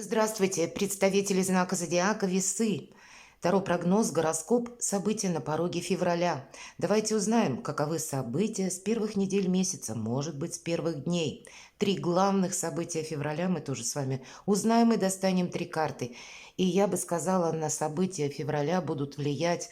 Здравствуйте, представители знака зодиака Весы. Таро-прогноз, гороскоп, события на пороге февраля. Давайте узнаем, каковы события с первых недель месяца, может быть, с первых дней. Три главных события февраля мы тоже с вами узнаем и достанем три карты. И я бы сказала, на события февраля будут влиять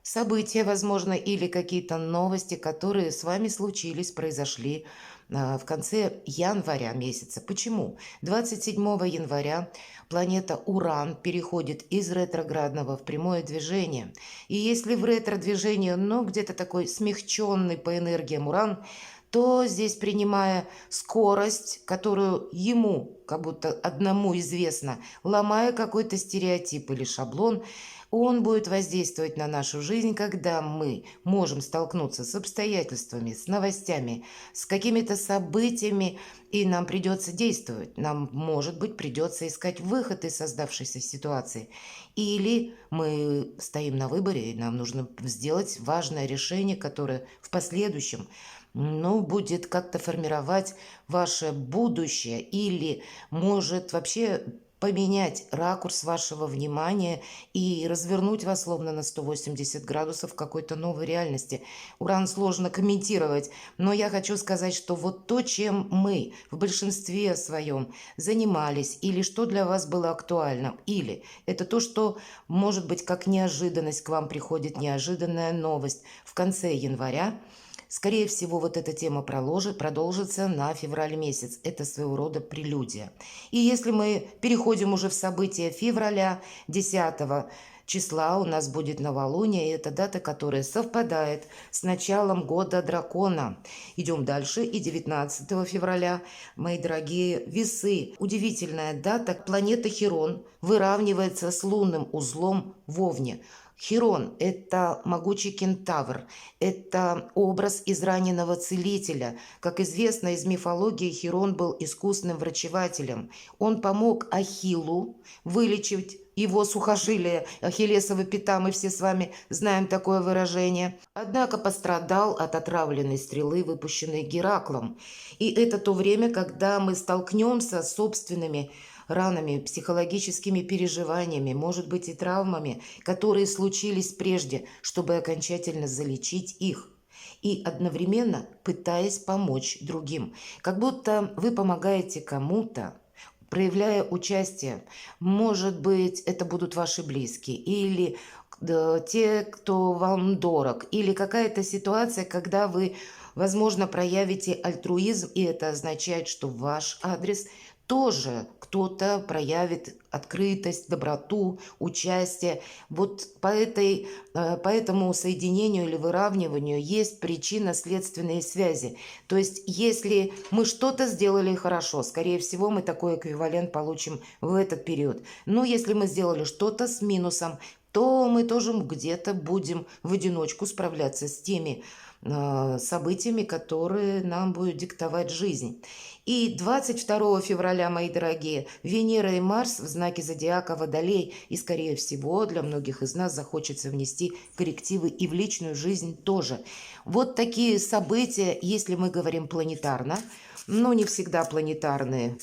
события, возможно, или какие-то новости, которые с вами случились, произошли в конце января месяца. Почему? 27 января планета Уран переходит из ретроградного в прямое движение. И если в ретро-движении, но где-то такой смягченный по энергиям Уран, то здесь, принимая скорость, которую ему, как будто одному известно, ломая какой-то стереотип или шаблон, он будет воздействовать на нашу жизнь, когда мы можем столкнуться с обстоятельствами, с новостями, с какими-то событиями, и нам придется действовать. Нам, может быть, придется искать выход из создавшейся ситуации. Или мы стоим на выборе, и нам нужно сделать важное решение, которое в последующем будет как-то формировать ваше будущее или может вообще поменять ракурс вашего внимания и развернуть вас словно на 180 градусов в какой-то новой реальности. Уран сложно комментировать, но я хочу сказать, что вот то, чем мы в большинстве своем занимались, или что для вас было актуально, или это то, что, может быть, как неожиданность к вам приходит неожиданная новость в конце января. Скорее всего, вот эта тема продолжится на февраль месяц. Это своего рода прелюдия. И если мы переходим уже в события февраля, 10 числа у нас будет новолуние, и это дата, которая совпадает с началом года дракона. Идем дальше, и 19 февраля, мои дорогие весы. Удивительная дата, планета Хирон выравнивается с лунным узлом в Овне. Хирон – это могучий кентавр, это образ израненного целителя. Как известно из мифологии, Хирон был искусным врачевателем. Он помог Ахиллу вылечить его сухожилие, ахиллесовы пята, мы все с вами знаем такое выражение. Однако пострадал от отравленной стрелы, выпущенной Гераклом. И это то время, когда мы столкнемся с собственными ранами, психологическими переживаниями, может быть и травмами, которые случились прежде, чтобы окончательно залечить их. И одновременно пытаясь помочь другим. Как будто вы помогаете кому-то, проявляя участие. Может быть, это будут ваши близкие или те, кто вам дорог, или какая-то ситуация, когда вы, возможно, проявите альтруизм, и это означает, что в ваш адрес тоже кто-то проявит открытость, доброту, участие. Вот по этому соединению или выравниванию есть причинно-следственные связи. То есть, если мы что-то сделали хорошо, скорее всего, мы такой эквивалент получим в этот период. Но если мы сделали что-то с минусом, то мы тоже где-то будем в одиночку справляться с теми событиями, которые нам будет диктовать жизнь. И 22 февраля, мои дорогие, Венера и Марс в знаке зодиака Водолей. И, скорее всего, для многих из нас захочется внести коррективы и в личную жизнь тоже. Вот такие события, если мы говорим планетарно, но не всегда планетарные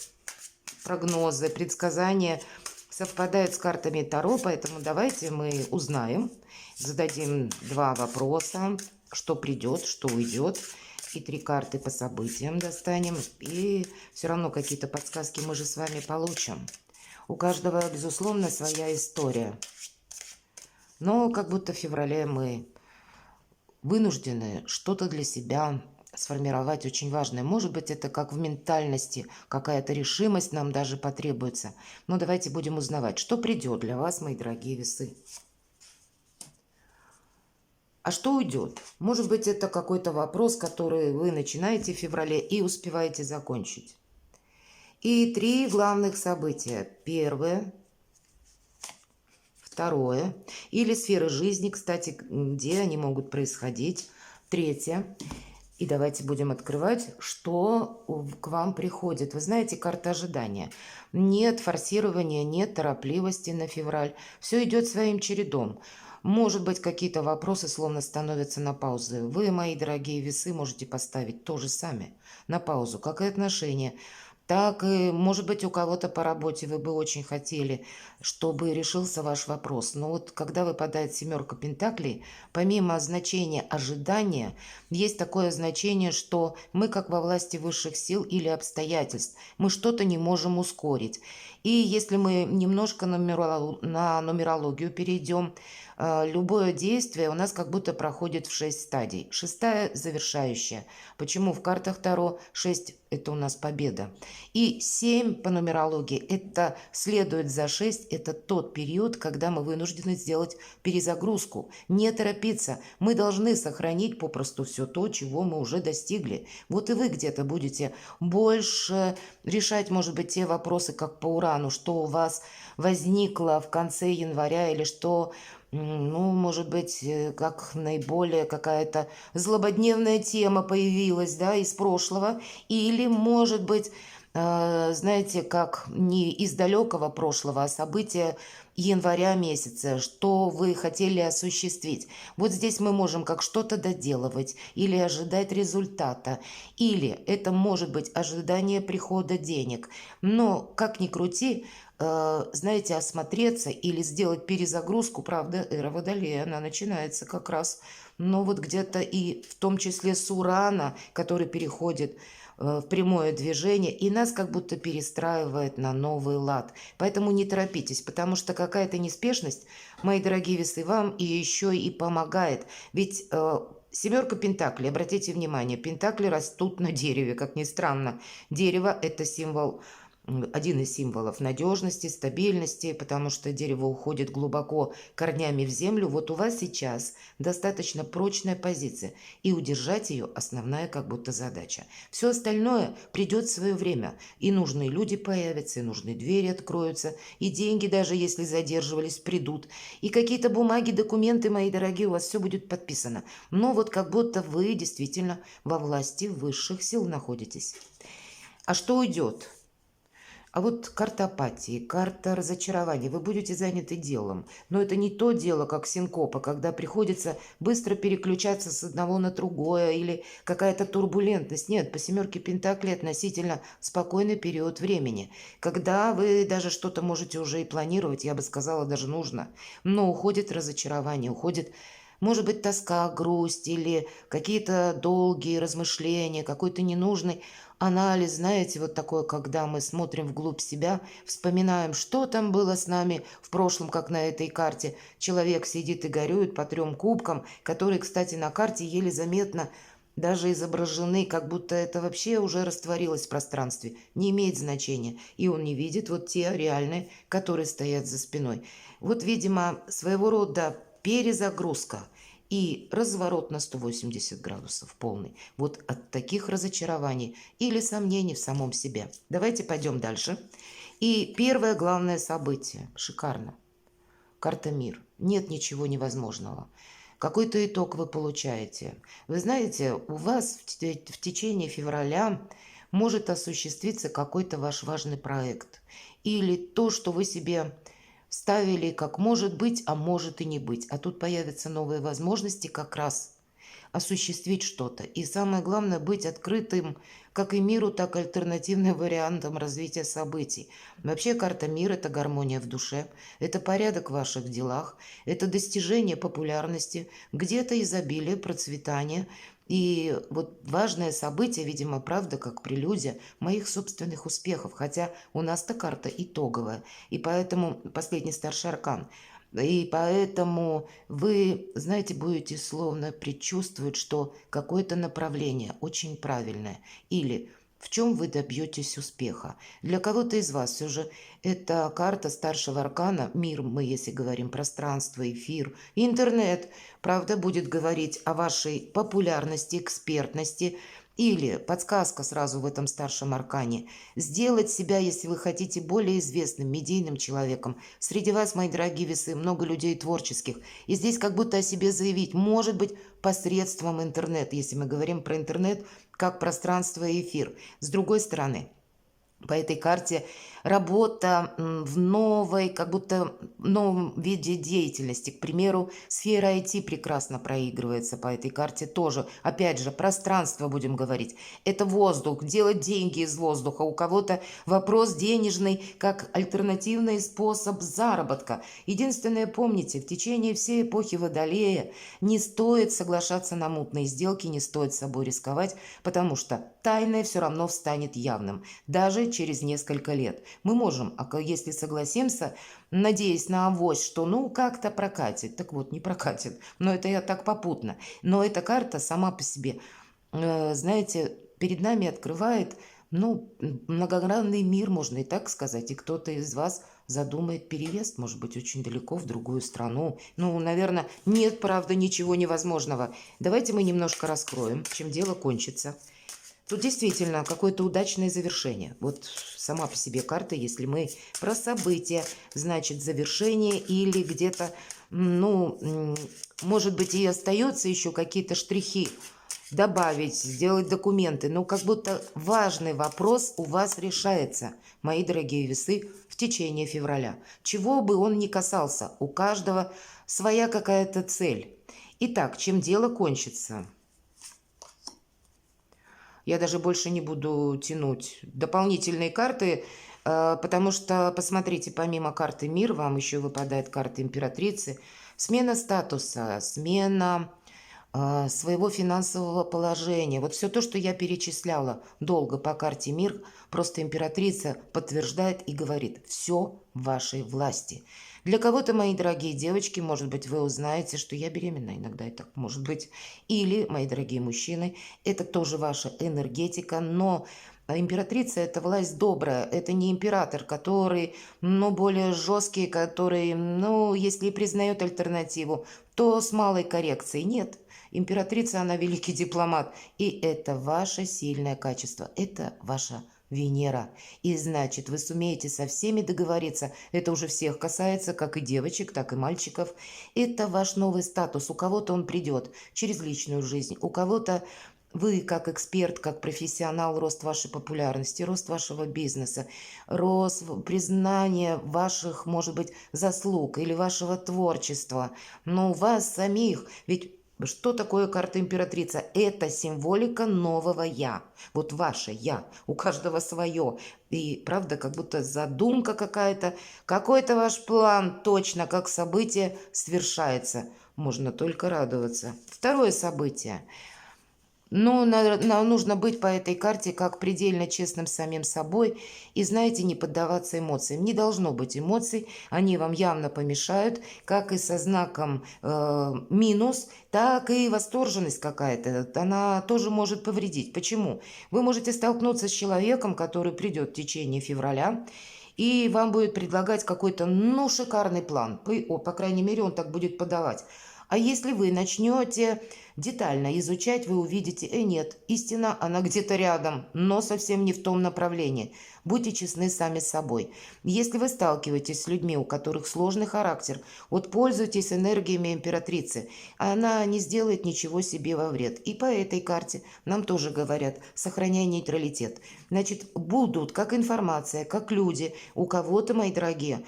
прогнозы, предсказания совпадают с картами Таро, поэтому давайте мы узнаем, зададим два вопроса, что придет, что уйдет, и три карты по событиям достанем, и все равно какие-то подсказки мы же с вами получим. У каждого, безусловно, своя история. Но как будто в феврале мы вынуждены что-то для себя сформировать очень важное. Может быть, это как в ментальности, какая-то решимость нам даже потребуется. Но давайте будем узнавать, что придет для вас, мои дорогие весы. А что уйдет? Может быть, это какой-то вопрос, который вы начинаете в феврале и успеваете закончить. И три главных события. Первое, второе, или сферы жизни, кстати, где они могут происходить. Третье. И давайте будем открывать, что к вам приходит. Вы знаете, карта ожидания. Нет форсирования, нет торопливости на февраль. Все идет своим чередом. Может быть, какие-то вопросы словно становятся на паузу. Вы, мои дорогие весы, можете поставить то же самое на паузу, как и отношения. так и, может быть, у кого-то по работе вы бы очень хотели, чтобы решился ваш вопрос. Но вот когда выпадает семерка пентаклей, помимо значения ожидания, есть такое значение, что мы как во власти высших сил или обстоятельств, мы что-то не можем ускорить. И если мы немножко на нумерологию перейдем, любое действие у нас как будто проходит в 6 стадий. Шестая– завершающая. Почему в картах Таро 6– это у нас победа. И 7 по нумерологии– это следует за 6, это тот период, когда мы вынуждены сделать перезагрузку. Не торопиться. Мы должны сохранить попросту все то, чего мы уже достигли. Вот и вы где-то будете больше решать, может быть, те вопросы, как по Урану, что у вас возникло в конце января или что, ну, может быть, как наиболее какая-то злободневная тема появилась, да, из прошлого, или, может быть, знаете, как не из далекого прошлого, а события января месяца, что вы хотели осуществить. Вот здесь мы можем как что-то доделывать или ожидать результата, или это может быть ожидание прихода денег. Но, как ни крути, знаете, осмотреться или сделать перезагрузку, правда, эра Водолея, она начинается как раз, но вот где-то и в том числе с Урана, который переходит в прямое движение и нас как будто перестраивает на новый лад. Поэтому не торопитесь, потому что какая-то неспешность, мои дорогие весы, вам и еще и помогает. Ведь семерка пентаклей, обратите внимание, пентакли растут на дереве, как ни странно. Дерево– это символ, один из символов надежности, стабильности, потому что дерево уходит глубоко корнями в землю. Вот у вас сейчас достаточно прочная позиция, и удержать ее основная как будто задача. Все остальное придет в свое время, и нужные люди появятся, и нужные двери откроются, и деньги, даже если задерживались, придут, и какие-то бумаги, документы, мои дорогие, у вас все будет подписано. Но вот как будто вы действительно во власти высших сил находитесь. А что уйдет? А вот карта апатии, карта разочарования. Вы будете заняты делом. Но это не то дело, как синкопа, когда приходится быстро переключаться с одного на другое или какая-то турбулентность. Нет, по семерке пентаклей относительно спокойный период времени, когда вы даже что-то можете уже и планировать, я бы сказала, даже нужно. Но уходит разочарование, уходит, может быть, тоска, грусть или какие-то долгие размышления, какой-то ненужный анализ, знаете, вот такое, когда мы смотрим вглубь себя, вспоминаем, что там было с нами в прошлом, как на этой карте. Человек сидит и горюет по 3 кубкам, которые, кстати, на карте еле заметно даже изображены, как будто это вообще уже растворилось в пространстве. Не имеет значения. И он не видит вот те реальные, которые стоят за спиной. Вот, видимо, своего рода перезагрузка и разворот на 180 градусов полный. Вот от таких разочарований или сомнений в самом себе. Давайте пойдем дальше. И первое главное событие. Шикарно. Карта мир. Нет ничего невозможного. Какой-то итог вы получаете. Вы знаете, у вас в течение февраля может осуществиться какой-то ваш важный проект. Или то, что вы себе ставили как может быть, а может и не быть. А тут появятся новые возможности как раз осуществить что-то. И самое главное, быть открытым как и миру, так и альтернативным вариантам развития событий. Вообще карта мира– это гармония в душе, это порядок в ваших делах, это достижение популярности, где-то изобилие, процветание. И вот важное событие, видимо, правда, как прелюдия моих собственных успехов, хотя у нас-то карта итоговая, и поэтому последний старший аркан. И поэтому вы, знаете, будете словно предчувствовать, что какое-то направление очень правильное. Или в чем вы добьетесь успеха. Для кого-то из вас все же это карта старшего аркана, мир, мы если говорим, пространство, эфир, интернет, правда, будет говорить о вашей популярности, экспертности, или подсказка сразу в этом старшем аркане. Сделать себя, если вы хотите, более известным, медийным человеком. Среди вас, мои дорогие весы, много людей творческих. И здесь как будто о себе заявить. Может быть, посредством интернета, если мы говорим про интернет, как пространство и эфир. С другой стороны, По этой карте работа в новой, как будто новом виде деятельности. К примеру, сфера IT прекрасно проигрывается по этой карте тоже. Опять же, пространство будем говорить. Это воздух, делать деньги из воздуха. У кого-то вопрос денежный как альтернативный способ заработка. Единственное, помните, в течение всей эпохи Водолея не стоит соглашаться на мутные сделки, не стоит собой рисковать, потому что тайное все равно встанет явным, даже через несколько лет. Мы можем, если согласимся, надеясь на авось, что ну как-то прокатит. Так вот, не прокатит. Но это я так попутно. Но эта карта сама по себе, знаете, перед нами открывает, ну, многогранный мир, можно и так сказать. И кто-то из вас задумает переезд, может быть, очень далеко, в другую страну. Ну, наверное, нет, правда, ничего невозможного. Давайте мы немножко раскроем, чем дело кончится. Тут действительно какое-то удачное завершение. Вот сама по себе карта, если мы про события, значит завершение или где-то, ну, может быть, и остается еще какие-то штрихи добавить, сделать документы. Но как будто важный вопрос у вас решается, мои дорогие весы, в течение февраля. Чего бы он ни касался, у каждого своя какая-то цель. Итак, чем дело кончится? Я даже больше не буду тянуть дополнительные карты, потому что, посмотрите, помимо карты «Мир» вам еще выпадает карта императрицы. Смена статуса, смена своего финансового положения. Вот все то, что я перечисляла долго по карте «Мир», просто императрица подтверждает и говорит: все в вашей власти. Для кого-то, мои дорогие девочки, может быть, вы узнаете, что я беременна, иногда и так может быть. Или, мои дорогие мужчины, это тоже ваша энергетика, но императрица – это власть добрая, это не император, который, ну, более жесткий, который, ну, если и признает альтернативу, то с малой коррекцией. Нет, императрица, она великий дипломат, и это ваше сильное качество, это ваша Венера. И значит, вы сумеете со всеми договориться. Это уже всех касается, как и девочек, так и мальчиков. Это ваш новый статус. У кого-то он придет через личную жизнь, у кого-то вы как эксперт, как профессионал, рост вашей популярности, рост вашего бизнеса, рост признания ваших, может быть, заслуг или вашего творчества. Но у вас самих, ведь что такое карта императрица? Это символика нового «я». Вот ваше «я». У каждого свое. И правда, как будто задумка какая-то, какой-то ваш план точно, как событие свершается. Можно только радоваться. Второе событие. Ну, нужно быть по этой карте как предельно честным с самим собой и, знаете, не поддаваться эмоциям. Не должно быть эмоций, они вам явно помешают, как и со знаком минус, так и восторженность какая-то, она тоже может повредить. Почему? Вы можете столкнуться с человеком, который придет в течение февраля, и вам будет предлагать какой-то, ну, шикарный план. По крайней мере, он так будет подавать. А если вы начнете детально изучать, вы увидите, нет, истина, она где-то рядом, но совсем не в том направлении. Будьте честны сами с собой. Если вы сталкиваетесь с людьми, у которых сложный характер, вот пользуйтесь энергиями императрицы. Она не сделает ничего себе во вред. И по этой карте нам тоже говорят: сохраняй нейтралитет. Значит, будут как информация, как люди, у кого-то, мои дорогие,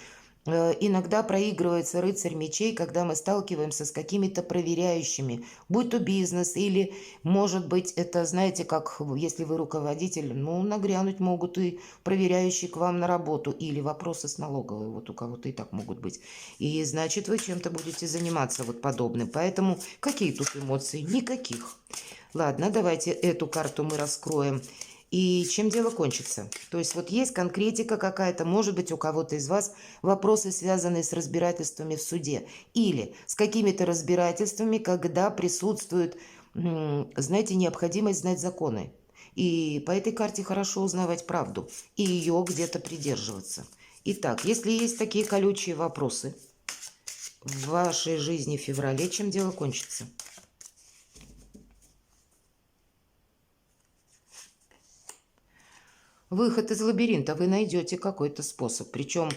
иногда проигрывается рыцарь мечей, когда мы сталкиваемся с какими-то проверяющими, будь то бизнес или, может быть, это, знаете, как если вы руководитель, ну, нагрянуть могут и проверяющие к вам на работу, или вопросы с налоговой, вот у кого-то и так могут быть. И, значит, вы чем-то будете заниматься вот подобным. Поэтому какие тут эмоции? Никаких. Ладно, давайте эту карту мы раскроем. И чем дело кончится? То есть вот есть конкретика какая-то, может быть, у кого-то из вас вопросы, связанные с разбирательствами в суде. Или с какими-то разбирательствами, когда присутствует, знаете, необходимость знать законы. И по этой карте хорошо узнавать правду и ее где-то придерживаться. Итак, если есть такие колючие вопросы в вашей жизни в феврале, чем дело кончится? Выход из лабиринта, вы найдете какой-то способ. Причем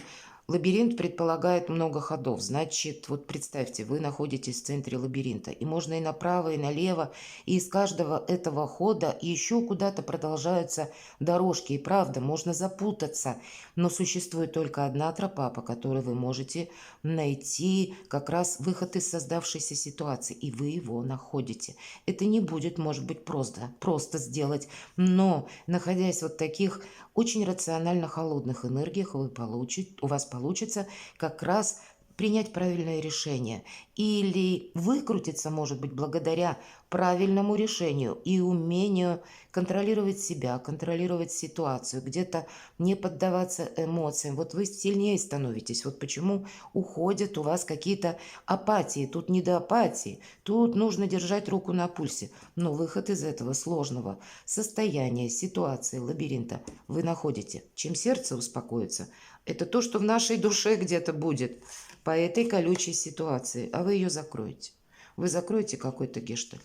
Лабиринт предполагает много ходов. Значит, вот представьте, вы находитесь в центре лабиринта, и можно и направо, и налево, и из каждого этого хода еще куда-то продолжаются дорожки. И правда, можно запутаться, но существует только одна тропа, по которой вы можете найти как раз выход из создавшейся ситуации, и вы его находите. Это не будет, может быть, просто сделать, но находясь вот в таких очень рационально холодных энергиях, у вас получится как раз принять правильное решение. Или выкрутиться, может быть, благодаря правильному решению и умению контролировать себя, контролировать ситуацию, где-то не поддаваться эмоциям. Вот вы сильнее становитесь. Вот почему уходят у вас какие-то апатии. Тут не до апатии, тут нужно держать руку на пульсе. Но выход из этого сложного состояния, ситуации, лабиринта вы находите. Чем сердце успокоится, это то, что в нашей душе где-то будет по этой колючей ситуации, а вы ее закроете. Вы закроете какой-то гештальт.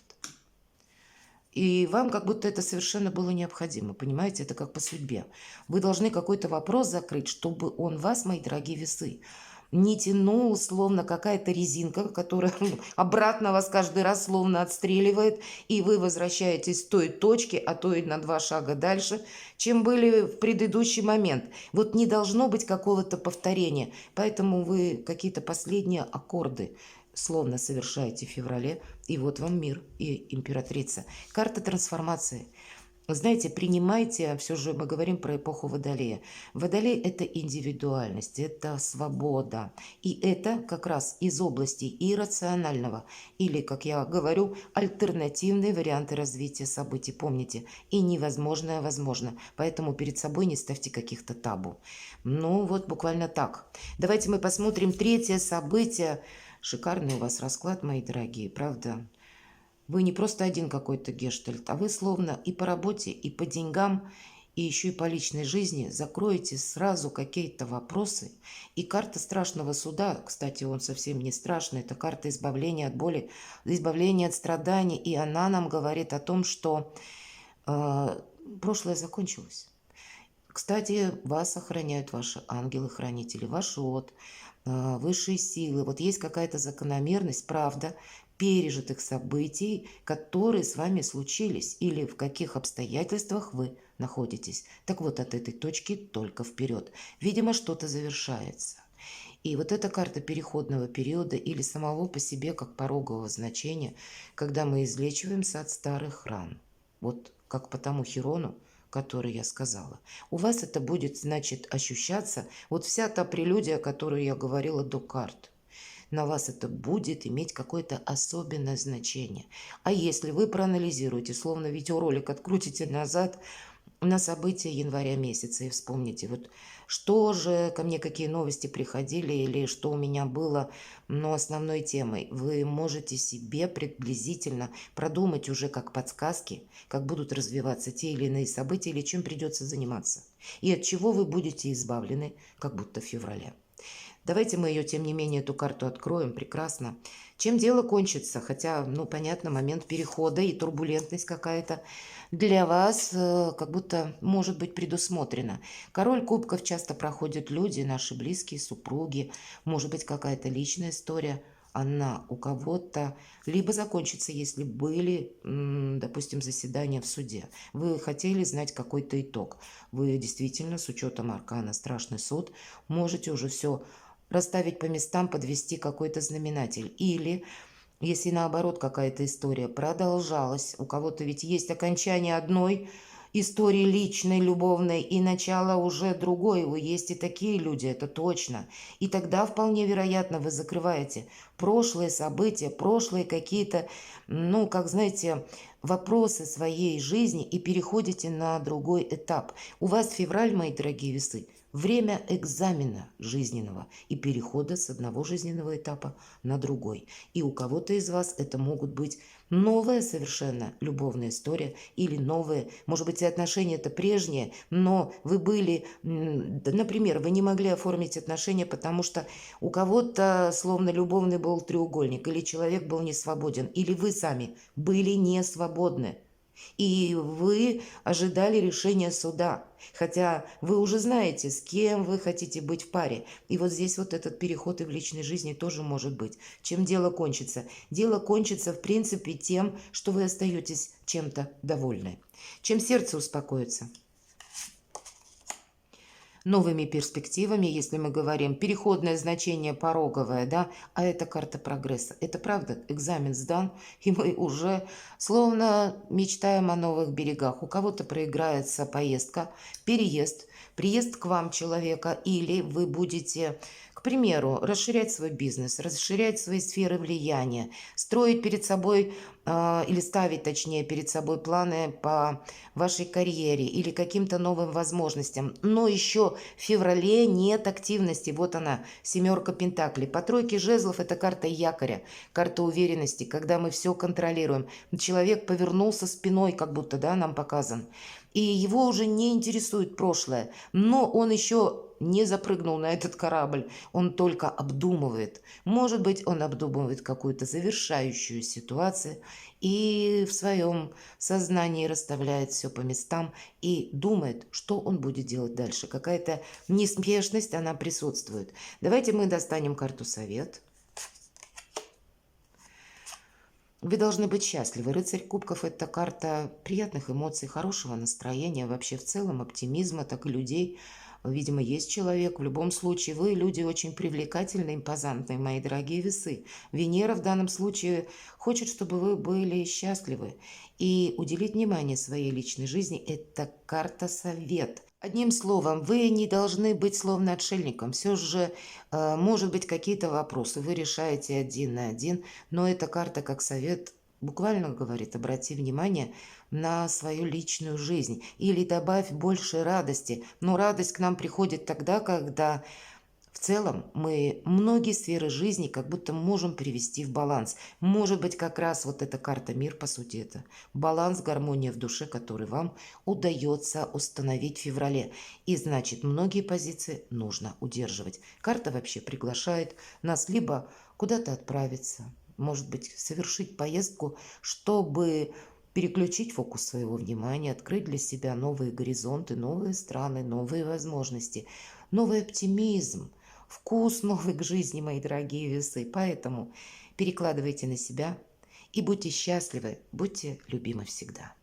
И вам как будто это совершенно было необходимо, понимаете, это как по судьбе. Вы должны какой-то вопрос закрыть, чтобы он вас, мои дорогие весы, не тянул, словно какая-то резинка, которая обратно вас каждый раз словно отстреливает, и вы возвращаетесь с той точки, а то и на 2 шага дальше, чем были в предыдущий момент. Вот не должно быть какого-то повторения, поэтому вы какие-то последние аккорды словно совершаете в феврале, и вот вам мир и императрица. Карта трансформации. Знаете, принимайте, все же мы говорим про эпоху Водолея. Водолей – это индивидуальность, это свобода. И это как раз из области иррационального, или, как я говорю, альтернативные варианты развития событий. Помните, и невозможное возможно. Поэтому перед собой не ставьте каких-то табу. Ну, вот буквально так. Давайте мы посмотрим третье событие. Шикарный у вас расклад, мои дорогие, правда? Вы не просто один какой-то гештальт, а вы словно и по работе, и по деньгам, и еще и по личной жизни закроете сразу какие-то вопросы. И карта страшного суда, кстати, он совсем не страшный, это карта избавления от боли, избавления от страданий. И она нам говорит о том, что прошлое закончилось. Кстати, вас охраняют ваши ангелы-хранители, ваш род, высшие силы. Вот есть какая-то закономерность, правда, пережитых событий, которые с вами случились, или в каких обстоятельствах вы находитесь. Так вот, от этой точки только вперед. Видимо, что-то завершается. И вот эта карта переходного периода или самого по себе как порогового значения, когда мы излечиваемся от старых ран. Вот как по тому Хирону, который я сказала. У вас это будет, значит, ощущаться, вот вся та прелюдия, о которой я говорила до карт. На вас это будет иметь какое-то особенное значение. А если вы проанализируете, словно видеоролик открутите назад на события января месяца и вспомните, вот что же ко мне, какие новости приходили или что у меня было, но основной темой, вы можете себе приблизительно продумать уже как подсказки, как будут развиваться те или иные события или чем придется заниматься. И от чего вы будете избавлены, как будто в феврале. Давайте мы ее, тем не менее, эту карту откроем. Прекрасно. Чем дело кончится? Хотя, ну, понятно, момент перехода и турбулентность какая-то для вас как будто может быть предусмотрена. Король кубков часто проходят люди, наши близкие, супруги. Может быть, какая-то личная история. Она у кого-то либо закончится, если были, допустим, заседания в суде. Вы хотели знать какой-то итог. Вы действительно, с учетом аркана «Страшный суд», можете уже все расставить по местам, подвести какой-то знаменатель. Или, если наоборот какая-то история продолжалась, у кого-то ведь есть окончание одной истории личной, любовной, и начало уже другой. Вы есть и такие люди, это точно. И тогда вполне вероятно вы закрываете прошлые события, прошлые какие-то, ну, как знаете, вопросы своей жизни и переходите на другой этап. У вас февраль, мои дорогие весы, время экзамена жизненного и перехода с одного жизненного этапа на другой. И у кого-то из вас это могут быть новая совершенно любовная история или новые, может быть, и отношения это прежние, но вы были, например, вы не могли оформить отношения, потому что у кого-то словно любовный был треугольник, или человек был не свободен, или вы сами были не свободны. И вы ожидали решения суда, хотя вы уже знаете, с кем вы хотите быть в паре. И вот здесь вот этот переход и в личной жизни тоже может быть. Чем дело кончится? Дело кончится, в принципе, тем, что вы остаетесь чем-то довольны. Чем сердце успокоится? Новыми перспективами, если мы говорим, переходное значение пороговое, да, а это карта прогресса. Это правда, экзамен сдан, и мы уже словно мечтаем о новых берегах. У кого-то проиграется поездка, переезд, приезд к вам человека, или вы будете, к примеру, расширять свой бизнес, расширять свои сферы влияния, строить перед собой или ставить, точнее, перед собой планы по вашей карьере или каким-то новым возможностям. Но еще в феврале нет активности. Вот она, семерка пентаклей. По тройке жезлов это карта якоря, карта уверенности, когда мы все контролируем. Человек повернулся спиной, как будто, да, нам показан. И его уже не интересует прошлое, но он еще не запрыгнул на этот корабль, он только обдумывает. Может быть, он обдумывает какую-то завершающую ситуацию и в своем сознании расставляет все по местам и думает, что он будет делать дальше. Какая-то неспешность, она присутствует. Давайте мы достанем карту «Совет». Вы должны быть счастливы. Рыцарь кубков – это карта приятных эмоций, хорошего настроения, вообще в целом оптимизма, так и людей. Видимо, есть человек. В любом случае, вы люди очень привлекательные, импозантные, мои дорогие весы. Венера в данном случае хочет, чтобы вы были счастливы. И уделить внимание своей личной жизни – это карта «Совет». Одним словом, вы не должны быть словно отшельником. Все же, может быть, какие-то вопросы вы решаете один на один, но эта карта как совет буквально говорит: обрати внимание на свою личную жизнь или добавь больше радости. Но радость к нам приходит тогда, когда в целом мы многие сферы жизни как будто можем привести в баланс. Может быть, как раз вот эта карта «Мир», по сути, это баланс, гармония в душе, который вам удается установить в феврале. И значит, многие позиции нужно удерживать. Карта вообще приглашает нас либо куда-то отправиться, может быть, совершить поездку, чтобы переключить фокус своего внимания, открыть для себя новые горизонты, новые страны, новые возможности, новый оптимизм, вкус новый к жизни, мои дорогие весы. Поэтому перекладывайте на себя и будьте счастливы, будьте любимы всегда.